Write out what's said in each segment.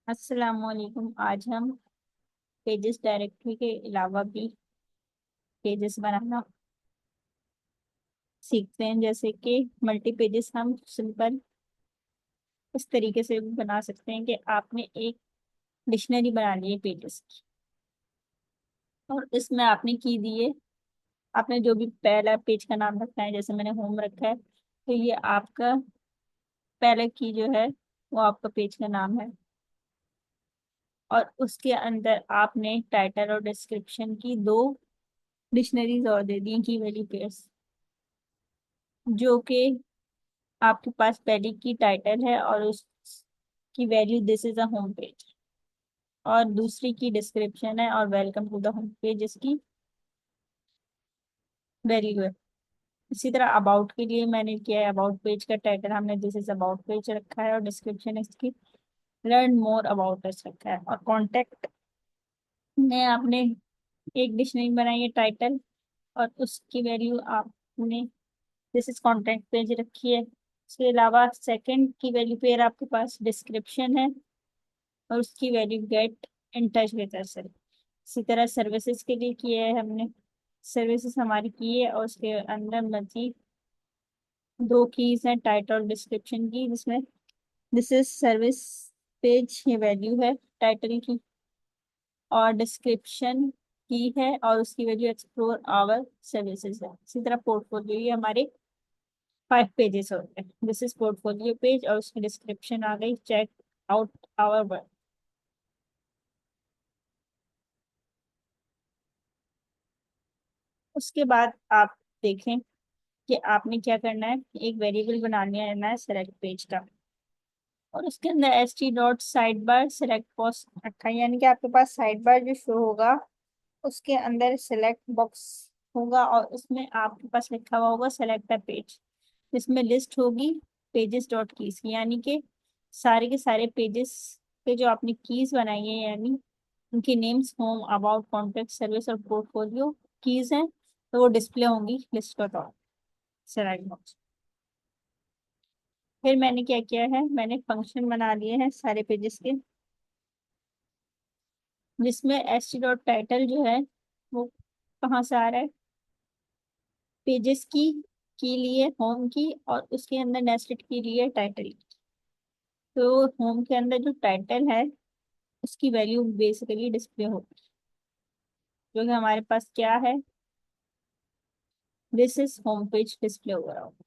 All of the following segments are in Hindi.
अस्सलाम वालेकुम। आज हम पेजेस डायरेक्टरी के अलावा भी पेजेस बनाना सीखते हैं। जैसे कि मल्टी पेजेस हम सिंपल इस तरीके से भी बना सकते हैं कि आपने एक डिक्शनरी बना ली है पेजेस की, और इसमें आपने की दिए, आपने जो भी पहला पेज का नाम रखा है, जैसे मैंने होम रखा है, तो ये आपका पहले की जो है वो आपका पेज का नाम है। और उसके अंदर आपने टाइटल और डिस्क्रिप्शन की दो डिक्शनरीज और दे दी की वैल्यू पेयर्स, जो कि आपके पास पहली की टाइटल है और उसकी value this is a home page, और दूसरी की डिस्क्रिप्शन है और welcome to the home page इसकी वैल्यू है। इसी तरह अबाउट के लिए मैंने किया है, अबाउट पेज का टाइटल हमने दिस इज अबाउट पेज रखा है और डिस्क्रिप्शन इसकी लर्न मोर अबाउट अस रखा है। और कॉन्टेक्ट में आपने एक डिक्शनरी बनाई है टाइटल, और उसकी वैल्यू आपने दिस इज कॉन्टेक्ट पेज रखी है। इसके अलावा सेकंड की वैल्यू पेयर आपके पास डिस्क्रिप्शन है और उसकी value gate in touch with अस है। इसी तरह सर्विसेज के लिए किया है हमने, सर्विसेज हमारी की है और उसके अंदर मजीद दो कीज हैं टाइटल और डिस्क्रिप्शन की, जिसमें दिस इज सर्विस पेज ये वैल्यू है टाइटल की, और डिस्क्रिप्शन की है और उसकी वैल्यू एक्सप्लोर आवर सर्विसेज है। इसी तरह पोर्टफोलियो, ये हमारे 5 पेजेस होते हैं। दिस इज पोर्टफोलियो पेज और उसकी डिस्क्रिप्शन आ गई चेक आउट आवर वर्क। उसके बाद आप देखें कि आपने क्या करना है, एक वेरिएबल बनाने है सेलेक्ट पेज का, और उसके अंदर S T dot side bar select post रखा है, यानी कि आपके पास साइड बार जो शो होगा उसके अंदर सेलेक्ट बॉक्स होगा और उसमें आपके पास लिखा हुआ होगा सेलेक्ट अ पेज, जिसमें लिस्ट होगी पेजेस डॉट कीज की, यानी कि सारे के सारे पेजेस पे जो आपने कीज बनाई है, यानी उनकी names home about contact service और पोर्टफोलियो कीज हैं, तो वो डिस्प्ले होंगी लिस्ट के तौर सेलेक्ट बॉक्स। फिर मैंने क्या किया है, मैंने फंक्शन बना लिए हैं सारे पेजेस के, जिसमें एस टी डॉट टाइटल जो है वो कहाँ से आ रहा है, पेजेस की लिए होम की, और उसके अंदर नेस्टेड की लिए टाइटल की। तो होम के अंदर जो टाइटल है उसकी वैल्यू बेसिकली डिस्प्ले होगी, जो कि हमारे पास क्या है, this is home page display हो रहा होगा।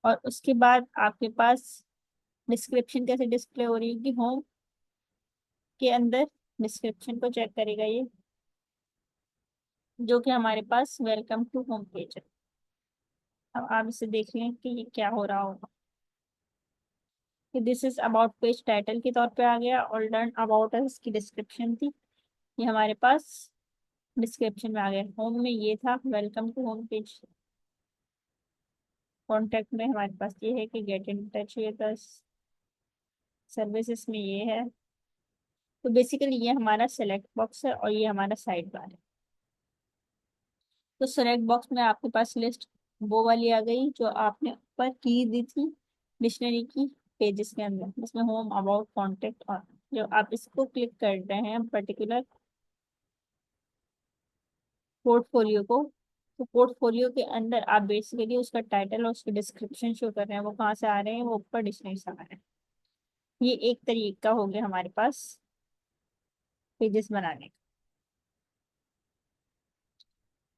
और उसके बाद आपके पास डिस्क्रिप्शन कैसे डिस्प्ले हो रही है कि होम के अंदर डिस्क्रिप्शन को चेक करेगा ये, जो कि हमारे पास वेलकम टू होम पेज है। अब आप इसे देख लें कि ये क्या हो रहा होगा, कि this is about page title के तौर पे आ गया, और लर्न अबाउट अस की डिस्क्रिप्शन थी, ये हमारे पास डिस्क्रिप्शन में आ गया। होम में ये था welcome to home page, contact में हमारे पास ये है कि get in touch with us, services में ये है। तो बेसिकली ये हमारा सेलेक्ट बॉक्स है और ये हमारा साइड बार है। तो सेलेक्ट बॉक्स में आपके पास लिस्ट वो वाली आ गई जो आपने ऊपर की दी थी डिक्शनरी की पेजेस के अंदर, जिसमें होम अबाउट कॉन्टेक्ट, और जो आप इसको क्लिक कर रहे हैं पर्टिकुलर पोर्टफोलियो को, तो पोर्टफोलियो के अंदर आप बेसिकली उसका टाइटल और उसके डिस्क्रिप्शन शो कर रहे हैं, वो कहाँ से आ रहे हैं, वो ऊपर डिक्शनरी से आ रहे हैं। ये एक तरीका हो गया हमारे पास पेजेस बनाने का।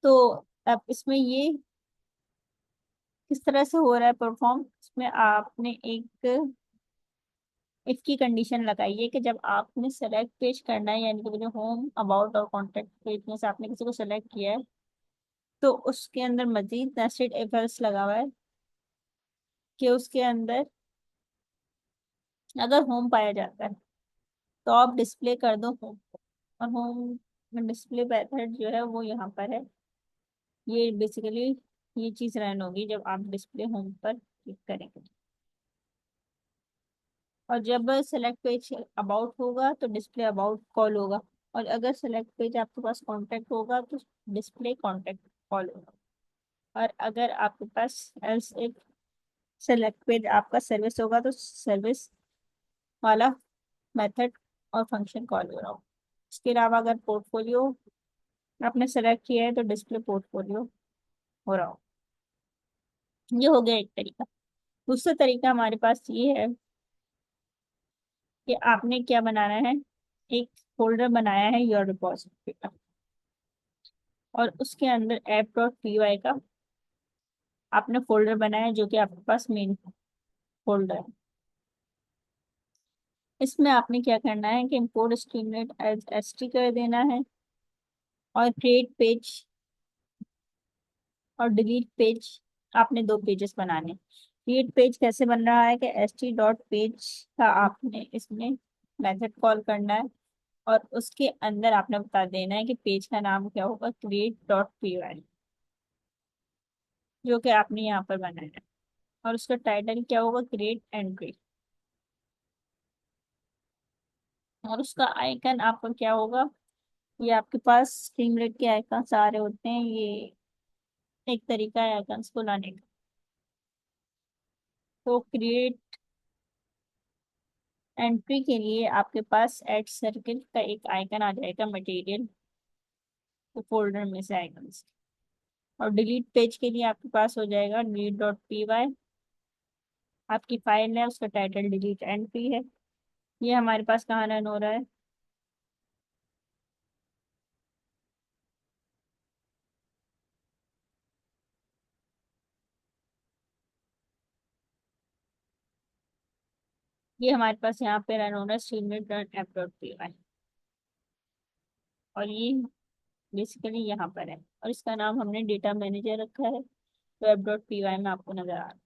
तो अब इसमें ये किस तरह से हो रहा है परफॉर्म, इसमें आपने एक इफ की कंडीशन लगाई है कि जब आपने सेलेक्ट पेज करना है, यानी कि वो जो होम अबाउट और कॉन्टेक्ट पेज में से आपने किसी को सेलेक्ट किया है, तो उसके अंदर मजीद नेस्टेड इफ एल्स लगा हुआ है कि उसके अंदर अगर होम पाया जाता है तो आप डिस्प्ले कर दो होम, और होम डिस्प्ले मेथड जो है वो यहाँ पर है। ये बेसिकली ये चीज़ रन होगी जब आप डिस्प्ले होम पर क्लिक करेंगे, और जब सेलेक्ट पेज अबाउट होगा तो डिस्प्ले अबाउट कॉल होगा, और अगर सेलेक्ट पेज आपके पास कांटेक्ट होगा तो डिस्प्ले कांटेक्ट कॉल होगा। और अगर आपके पास एल्स इफ सेलेक्ट पेज आपका सर्विस होगा तो सर्विस वाला मेथड और फंक्शन कॉल हो रहा हो। इसके अलावा अगर पोर्टफोलियो आपने सेलेक्ट किया है तो डिस्प्ले पोर्टफोलियो हो रहा हो। ये हो गया एक तरीका। दूसरा तरीका हमारे पास ये है कि आपने क्या बनाना है, एक फोल्डर बनाया है योर रिपोजिटरी का, और उसके अंदर ऐप डॉट पी वाई का आपने फोल्डर बनाया है जो कि आपके पास मेन फोल्डर है। इसमें आपने क्या करना है कि इम्पोर्ट स्ट्रीमलेट एज एसटी कर देना है, और क्रिएट पेज और डिलीट पेज आपने दो पेजेस बनाने। क्रिएट पेज कैसे बन रहा है कि एस टी डॉट पेज का आपने इसमें मेथड कॉल करना है, और उसके अंदर आपने बता देना है कि पेज का नाम क्या होगा, क्रिएट डॉट पी वाई, जो कि आपने यहाँ पर बनाया है। और उसका टाइटल क्या होगा, क्रिएट एंट्री। और उसका आइकन आपका क्या होगा, ये आपके पास स्ट्रीमलेट के आइकन सारे होते हैं, ये एक तरीका है आइकन्स को लाने का। तो क्रिएट एंट्री के लिए आपके पास एड सर्किल का एक आइकन आ जाएगा मटेरियल फोल्डर में से आइकन्स। और डिलीट पेज के लिए आपके पास हो जाएगा डिलीट डॉट पी वाई, आपकी फाइल है उसका टाइटल डिलीट एंट्री है। ये हमारे पास कहाँ रन हो रहा है, ये हमारे पास यहाँ पे रन हो रहा है Streamlit dot app dot P Y, और ये बेसिकली यहाँ पर है, और इसका नाम हमने डेटा मैनेजर रखा है, तो ऐप डॉट पी वाई में आपको नजर आ रहा है।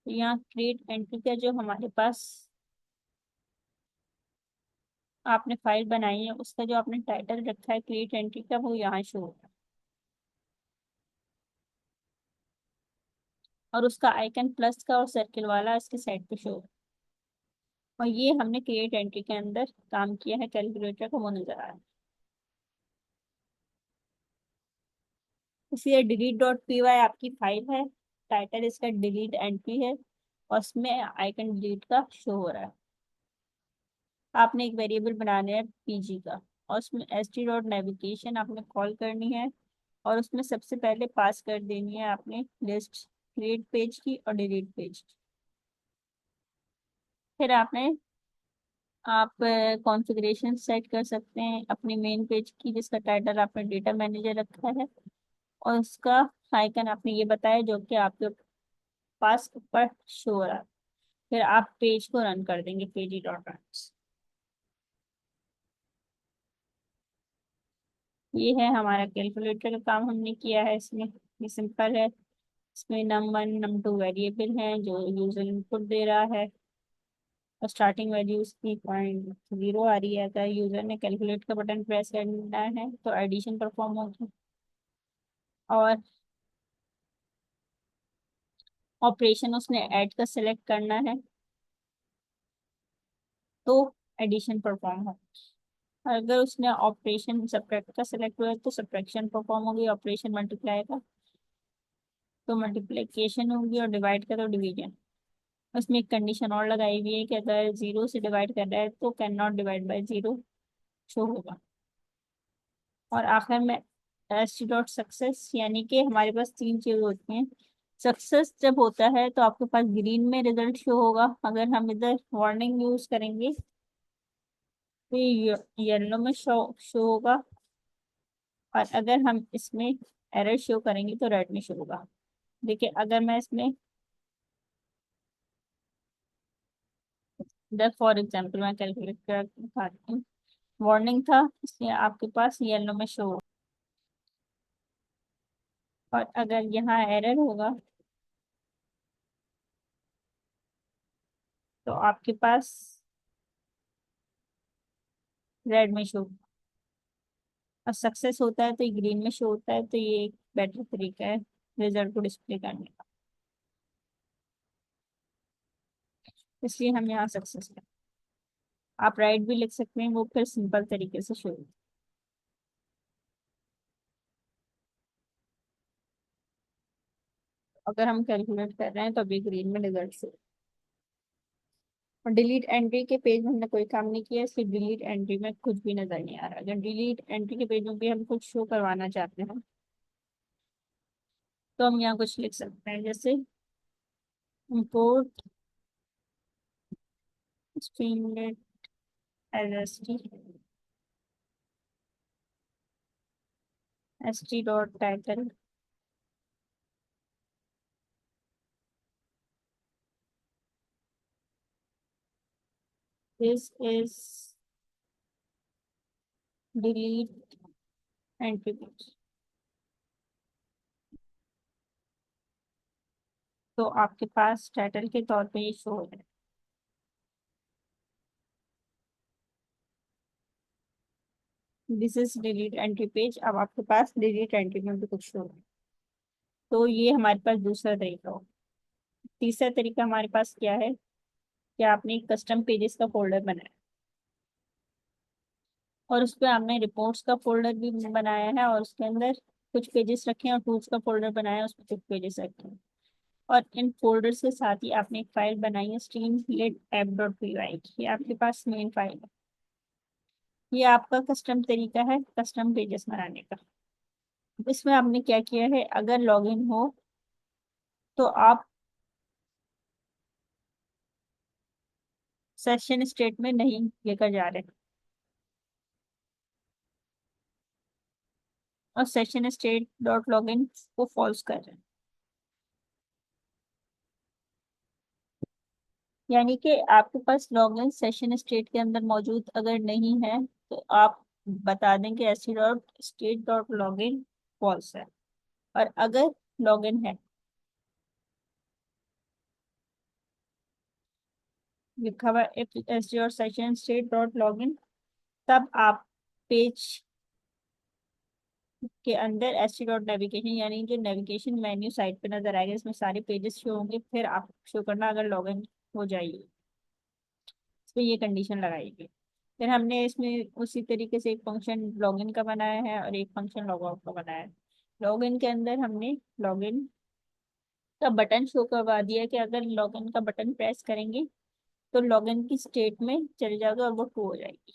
तो यहाँ क्रिएट एंट्री का जो हमारे पास आपने फाइल बनाई है उसका जो आपने टाइटल रखा है क्रिएट एंट्री का, वो यहाँ शो होगा। और उसका आइकन प्लस का और सर्किल वाला इसके साइड पे शो, और ये हमने क्रिएट एंट्री के अंदर काम किया है कैलकुलेटर का, वो नजर आ रहा है। इसलिए डिलीट डॉट पी वाई आपकी फाइल है, टाइटल इसका डिलीट एंट्री है, और उसमें आइकन डिलीट का शो हो रहा है। आपने एक वेरिएबल बनाना है पीजी का, और उसमें एस टी डॉट नेविगेशन आपने कॉल करनी है, और उसमें सबसे पहले पास कर देनी है आपने लिस्ट क्रिएट पेज की और डिलीट पेज की। फिर आपने आप कॉन्फ़िगरेशन सेट कर सकते हैं अपनी मेन पेज की, जिसका टाइटल आपने डेटा मैनेजर रखा है, और उसका आइकन आपने ये बताया जो कि आपके पास ऊपर शो हो रहा है। फिर आप पेज को रन कर देंगे पेजी डॉट रन। ये है हमारा कैलकुलेटर का काम हमने किया है इसमें। ये सिंपल है, इसमें नम1 नम2 वेरिएबल हैं जो यूजर इनपुट दे रहा है, और स्टार्टिंग वैल्यू उसकी 0.0 आ रही है। अगर यूजर ने कैलकुलेट का बटन प्रेस करना है तो एडिशन परफॉर्म होगी, और ऑपरेशन उसने ऐड का सिलेक्ट करना है तो एडिशन परफॉर्म हो। अगर उसने ऑपरेशन सब्ट्रैक्ट का सिलेक्ट हुआ है तो सब्ट्रैक्शन परफॉर्म होगी, ऑपरेशन मल्टीप्लाई का तो मल्टीप्लिकेशन होगी, और डिवाइड का तो डिवीजन। उसमें एक कंडीशन और लगाई हुई है कि अगर जीरो से डिवाइड कर रहा है तो can not divide by zero show होगा। और आखिर में एस टी डॉट सक्सेस, यानी कि हमारे पास तीन चीज होती हैं। सक्सेस जब होता है तो आपके पास ग्रीन में रिजल्ट शो होगा, अगर हम इधर वार्निंग यूज करेंगे तो ये येलो में शो होगा, और अगर हम इसमें एरर शो करेंगे तो रेड में शो होगा। देखिए अगर मैं इसमें इधर फॉर एग्जाम्पल मैं कैलकुलेट कर दिखाती हूँ, वार्निंग था इसलिए आपके पास येलो में शो, और अगर यहाँ एरर होगा तो आपके पास रेड में शो, और सक्सेस होता है तो ये ग्रीन में शो होता है, तो ये एक बेटर तरीका है रिजल्ट को डिस्प्ले करने का, इसलिए हम यहाँ सक्सेस है। आप राइट भी लिख सकते हैं, वो फिर सिंपल तरीके से शो। अगर हम कैलकुलेट कर रहे हैं तो अभी ग्रीन में रिजल्ट से। और डिलीट एंट्री के पेज में हमने कोई काम नहीं किया, सिर्फ डिलीट एंट्री में कुछ भी नजर नहीं आ रहा। अगर डिलीट एंट्री के पेज में भी हम कुछ शो करवाना चाहते हैं तो हम यहाँ कुछ लिख सकते हैं, जैसे import streamlit as st dot title this is delete entry page। तो आपके पास टाइटल के तौर पे ये शो हो रहा है। This is delete entry page. अब आपके पास डिलीट एंट्री में भी कुछ शो है। तो ये हमारे पास दूसरा तरीका हो। तीसरा तरीका हमारे पास क्या है कि आपने एक कस्टम पेजेस का फोल्डर बनाया और उस पर आपने रिपोर्ट्स का फोल्डर भी बनाया है और उसके अंदर कुछ पेजेस रखे हैं और टूल्स का फोल्डर बनाया है, उसमें कुछ पेजेस रखे हैं। और इन फोल्डर्स के साथ ही आपने एक फाइल बनाई है streamlit app.py। ये आपके पास मेन फाइल है। ये आपका कस्टम तरीका है कस्टम पेजेस बनाने का। इसमें आपने क्या किया है, अगर लॉगिन हो तो आप सेशन स्टेट में नहीं लेकर जा रहे और सेशन स्टेट डॉट लॉगिन को फॉल्स कर रहे हैं। यानी कि आपके पास लॉगिन सेशन स्टेट के अंदर मौजूद अगर नहीं है तो आप बता दें कि S dot state dot login false है। और अगर लॉगिन है, लिखा हुआ एस डी और सेशन स्टेट डॉट लॉगिन, तब आप पेज के अंदर एस टी डॉट नेविगेशन यानी जो नेविगेशन मेन्यू साइट पे नजर आएगा इसमें सारे पेजेस शो होंगे, फिर आप शो करना अगर लॉगिन हो जाइए। इसमें ये कंडीशन लगाएगी। फिर हमने इसमें उसी तरीके से एक फंक्शन लॉगिन का बनाया है और एक फंक्शन लॉग आउट का बनाया है। लॉगिन के अंदर हमने लॉगिन का बटन शो करवा दिया कि अगर लॉगिन का बटन प्रेस करेंगे तो लॉगिन की स्टेट में चले जाओगे और वो ट्रू हो जाएगी।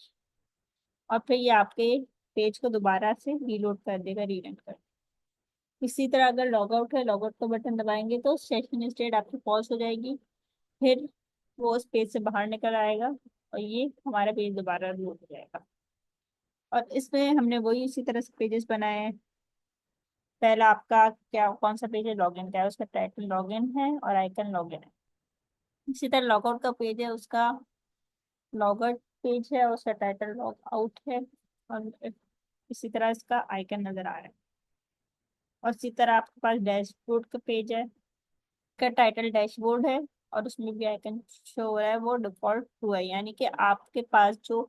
और फिर ये आपके पेज को दोबारा से रीलोड कर देगा, रीरन कर। इसी तरह अगर लॉग आउट है, लॉग आउट का बटन दबाएंगे तो सेशन स्टेट आपकी पॉज हो जाएगी। फिर वो उस पेज से बाहर निकल आएगा और ये हमारा पेज दोबारा लोड हो जाएगा। और इसमें हमने वही इसी तरह से पेजेस बनाए हैं। पहला आपका क्या कौन सा पेज है, लॉगिन का है, उसका टाइटल लॉगिन है और आइकन लॉगिन है। इसी तरह लॉगआउट का पेज है, उसका लॉगआउट पेज है, उसका टाइटल लॉग आउट है और इसी तरह इसका आइकन नजर आ रहा है। और इसी तरह आपके पास डैशबोर्ड का पेज है, का टाइटल डैशबोर्ड है और उसमें भी आइकन शो हो रहा है, वो डिफॉल्ट हुआ है। यानी कि आपके पास जो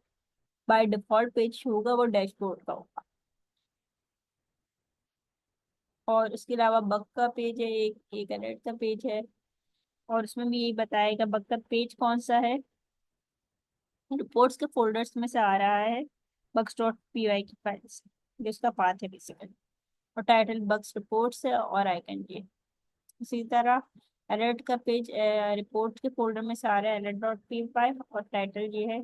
बाय डिफॉल्ट पेज होगा वो डैशबोर्ड का होगा। और उसके अलावा बग का पेज है, एक अलर्ट का पेज है और उसमें भी यही बताएगा बग का पेज कौन सा है। रिपोर्ट्स के फोल्डर्स में से आ रहा है बग्स डॉट पी वाई की फाइल से, जो उसका पाथ है बेसिकली। और टाइटल बग्स रिपोर्ट्स है और आइकन ये। इसी तरह अलर्ट का पेज रिपोर्ट के फोल्डर में से आ रहा है अलर्ट डॉट पी फाइव और टाइटल ये है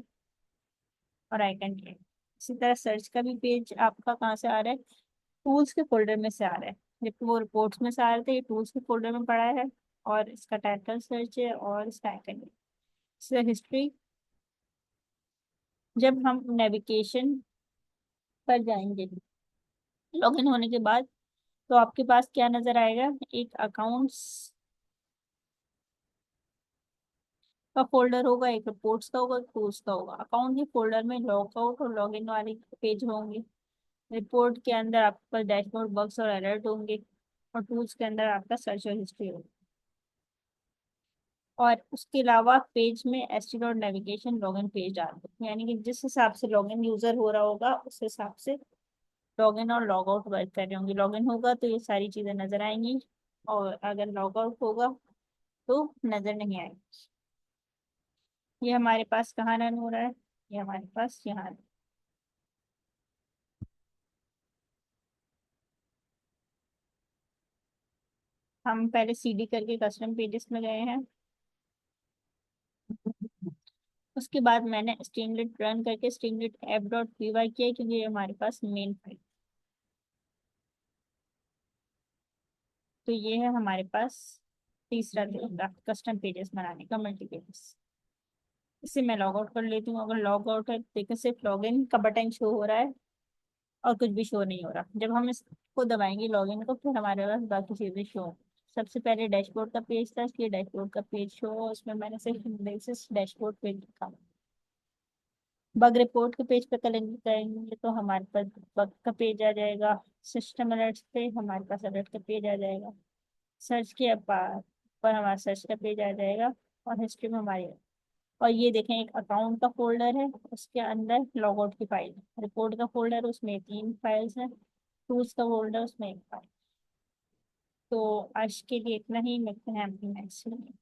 और आइकन ये है। इसी तरह सर्च का भी पेज आपका कहाँ से आ रहा है, टूल्स के फोल्डर में से आ रहा है। जबकि वो रिपोर्ट्स में से आ रहे थे, ये टूल्स के फोल्डर में पड़ा है और इसका टाइटल सर्च है और इसका आइकन है। इसका हिस्ट्री, जब हम नेविगेशन पर जाएंगे लॉगिन होने के बाद तो आपके पास क्या नजर आएगा, एक अकाउंट्स का फोल्डर होगा, एक रिपोर्ट्स का होगा, एक टूल्स का होगा। अकाउंट के फोल्डर में लॉग आउट और लॉग इन वाले पेज होंगे। रिपोर्ट के अंदर आपके पास डैशबोर्ड बग्स और अलर्ट होंगे और टूल्स के अंदर आपका सर्च और हिस्ट्री होगी। और उसके अलावा पेज में एस और नेविगेशन लॉगिन पेज डाल दो, यानी कि जिस हिसाब से लॉगिन यूजर हो रहा होगा उस हिसाब से लॉगिन और लॉग आउट वर्क कर रहे होंगे। लॉगिन होगा तो ये सारी चीजें नजर आएंगी और अगर लॉग आउट होगा तो नजर नहीं आएगी। ये हमारे पास कहाँ रन हो रहा है, ये हमारे पास यहाँ। हम पहले सीडी करके कस्टम पेजेस में गए हैं। उसके बाद मैंने स्ट्रीमलेट रन करके Streamlit app dot P Y किया क्योंकि ये हमारे पास मेन फाइल। तो ये है हमारे पास तीसरा तरीका कस्टम पेजेस बनाने का, मल्टी पेजेस। इसे मैं लॉग आउट कर लेती हूँ। अगर लॉग आउट है तो देखो सिर्फ लॉग इन का बटन शो हो रहा है और कुछ भी शो नहीं हो रहा। जब हम इसको दबाएंगे लॉग इन को फिर हमारे पास बाकी चीजें शो होंगी। सबसे पहले डैशबोर्ड का पेज था, इसलिए डैशबोर्ड का पेज शो हो, उसमें मैंने सिर्फ इंडेक्सेस डैशबोर्ड पेज लिखा। बग रिपोर्ट के पेज पे करेंगे करेंगे तो हमारे पास बग का पेज आ जाएगा। सिस्टम अलर्ट्स पे हमारे पास अलर्ट का पेज आ जाएगा। सर्च के पर हमारा सर्च का पेज आ जाएगा। और हिस्ट्री में हमारी, और ये देखें एक अकाउंट का फोल्डर है, उसके अंदर लॉग आउट की फाइल है। रिपोर्ट का फोल्डर उसमें 3 फाइल्स हैं। टूल्स का फोल्डर उसमें एक फाइल। तो आज के लिए इतना ही, मिलते हैं अपनी नेक्स्ट में।